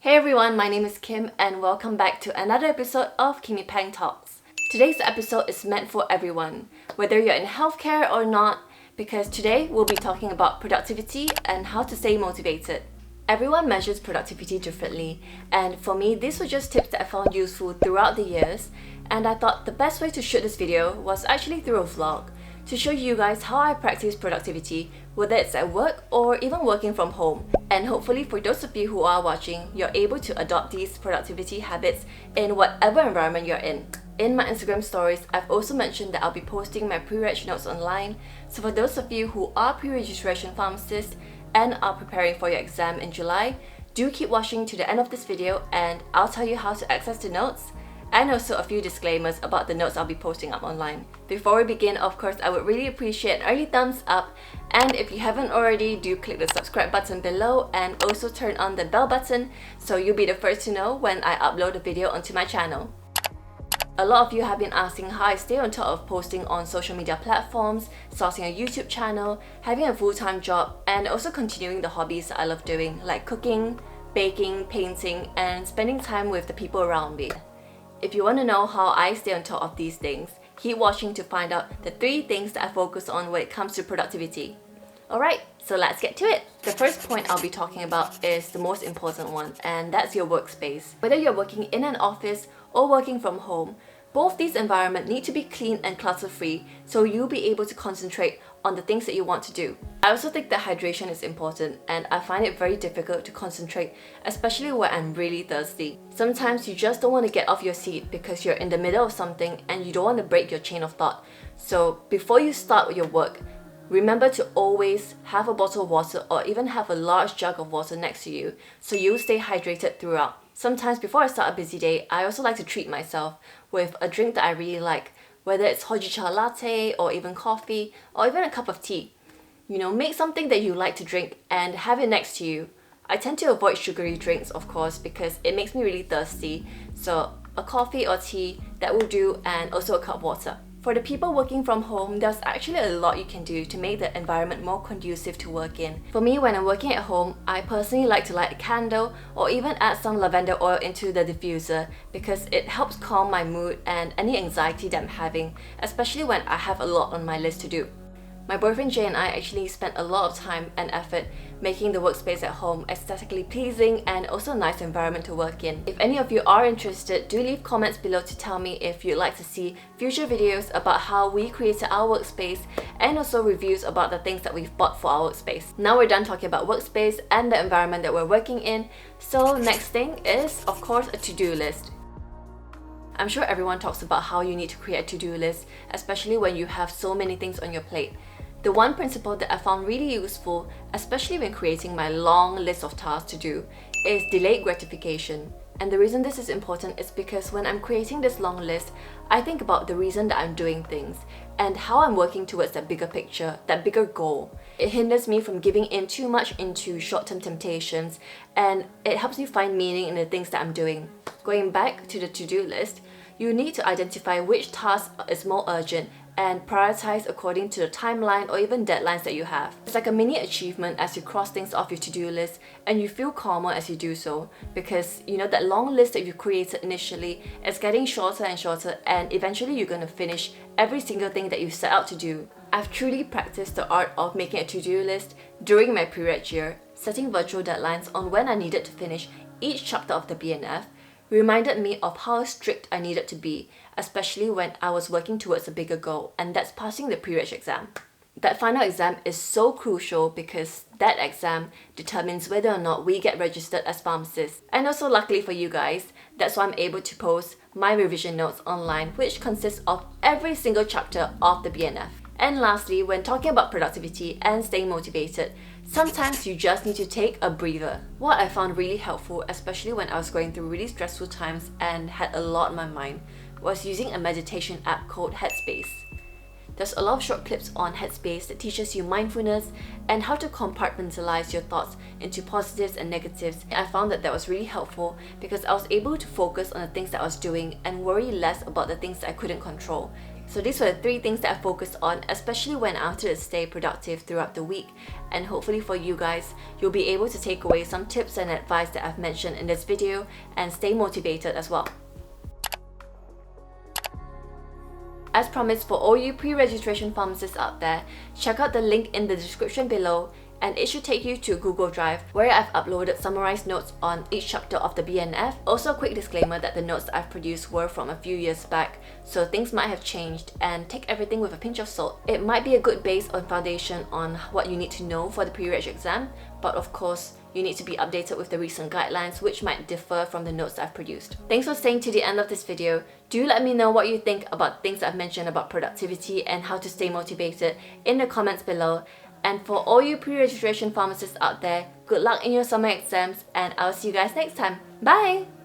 Hey everyone, my name is Kim and welcome back to another episode of Kimmy Pang Talks. Today's episode is meant for everyone, whether you're in healthcare or not, because today we'll be talking about productivity and how to stay motivated. Everyone measures productivity differently, and for me, these were just tips that I found useful throughout the years, and I thought the best way to shoot this video was actually through a vlog, to show you guys how I practice productivity, whether it's at work or even working from home. And hopefully for those of you who are watching, you're able to adopt these productivity habits in whatever environment you're in. In my Instagram stories, I've also mentioned that I'll be posting my Pre-Reg notes online. So for those of you who are pre-registration pharmacists and are preparing for your exam in July, do keep watching to the end of this video and I'll tell you how to access the notes and also a few disclaimers about the notes I'll be posting up online. Before we begin, of course, I would really appreciate an early thumbs up, and if you haven't already, do click the subscribe button below and also turn on the bell button so you'll be the first to know when I upload a video onto my channel. A lot of you have been asking how I stay on top of posting on social media platforms, starting a YouTube channel, having a full-time job, and also continuing the hobbies that I love doing, like cooking, baking, painting, and spending time with the people around me. If you want to know how I stay on top of these things, keep watching to find out the 3 things that I focus on when it comes to productivity. Alright, so let's get to it. The first point I'll be talking about is the most important one, and that's your workspace. Whether you're working in an office or working from home, both these environments need to be clean and clutter-free so you'll be able to concentrate on the things that you want to do. I also think that hydration is important, and I find it very difficult to concentrate, especially when I'm really thirsty. Sometimes you just don't want to get off your seat because you're in the middle of something and you don't want to break your chain of thought. So before you start with your work, remember to always have a bottle of water or even have a large jug of water next to you so you'll stay hydrated throughout. Sometimes before I start a busy day, I also like to treat myself with a drink that I really like, whether it's hojicha latte or even coffee or even a cup of tea. Make something that you like to drink and have it next to you. I tend to avoid sugary drinks, of course, because it makes me really thirsty. So a coffee or tea, that will do, and also a cup of water. For the people working from home, there's actually a lot you can do to make the environment more conducive to work in. For me, when I'm working at home, I personally like to light a candle or even add some lavender oil into the diffuser because it helps calm my mood and any anxiety that I'm having, especially when I have a lot on my list to do. My boyfriend Jay and I actually spent a lot of time and effort making the workspace at home aesthetically pleasing and also a nice environment to work in. If any of you are interested, do leave comments below to tell me if you'd like to see future videos about how we created our workspace and also reviews about the things that we've bought for our workspace. Now we're done talking about workspace and the environment that we're working in, so next thing is, of course, a to-do list. I'm sure everyone talks about how you need to create a to-do list, especially when you have so many things on your plate. The one principle that I found really useful, especially when creating my long list of tasks to do, is delayed gratification. And the reason this is important is because when I'm creating this long list, I think about the reason that I'm doing things and how I'm working towards that bigger picture, that bigger goal. It hinders me from giving in too much into short-term temptations, and it helps me find meaning in the things that I'm doing. Going back to the to-do list, you need to identify which task is more urgent and prioritize according to the timeline or even deadlines that you have. It's like a mini achievement as you cross things off your to-do list, and you feel calmer as you do so because that long list that you created initially is getting shorter and shorter, and eventually you're going to finish every single thing that you set out to do. I've truly practiced the art of making a to-do list during my pre-reg year, setting virtual deadlines on when I needed to finish each chapter of the BNF, reminded me of how strict I needed to be, especially when I was working towards a bigger goal, and that's passing the Pre-Reg exam. That final exam is so crucial because that exam determines whether or not we get registered as pharmacists. And also luckily for you guys, that's why I'm able to post my revision notes online, which consists of every single chapter of the BNF. And lastly, when talking about productivity and staying motivated, sometimes you just need to take a breather. What I found really helpful, especially when I was going through really stressful times and had a lot on my mind, was using a meditation app called Headspace. There's a lot of short clips on Headspace that teaches you mindfulness and how to compartmentalize your thoughts into positives and negatives. I found that was really helpful because I was able to focus on the things that I was doing and worry less about the things that I couldn't control. So these were the 3 things that I focused on, especially when I wanted to stay productive throughout the week. And hopefully for you guys, you'll be able to take away some tips and advice that I've mentioned in this video and stay motivated as well. As promised, for all you pre-registration pharmacists out there, check out the link in the description below, and it should take you to Google Drive where I've uploaded summarized notes on each chapter of the BNF. Also a quick disclaimer that the notes that I've produced were from a few years back, so things might have changed, and take everything with a pinch of salt. It might be a good base or foundation on what you need to know for the Pre-Reg exam, but of course you need to be updated with the recent guidelines, which might differ from the notes that I've produced. Thanks for staying to the end of this video. Do let me know what you think about things I've mentioned about productivity and how to stay motivated in the comments below. And for all you pre-registration pharmacists out there, good luck in your summer exams, and I'll see you guys next time. Bye!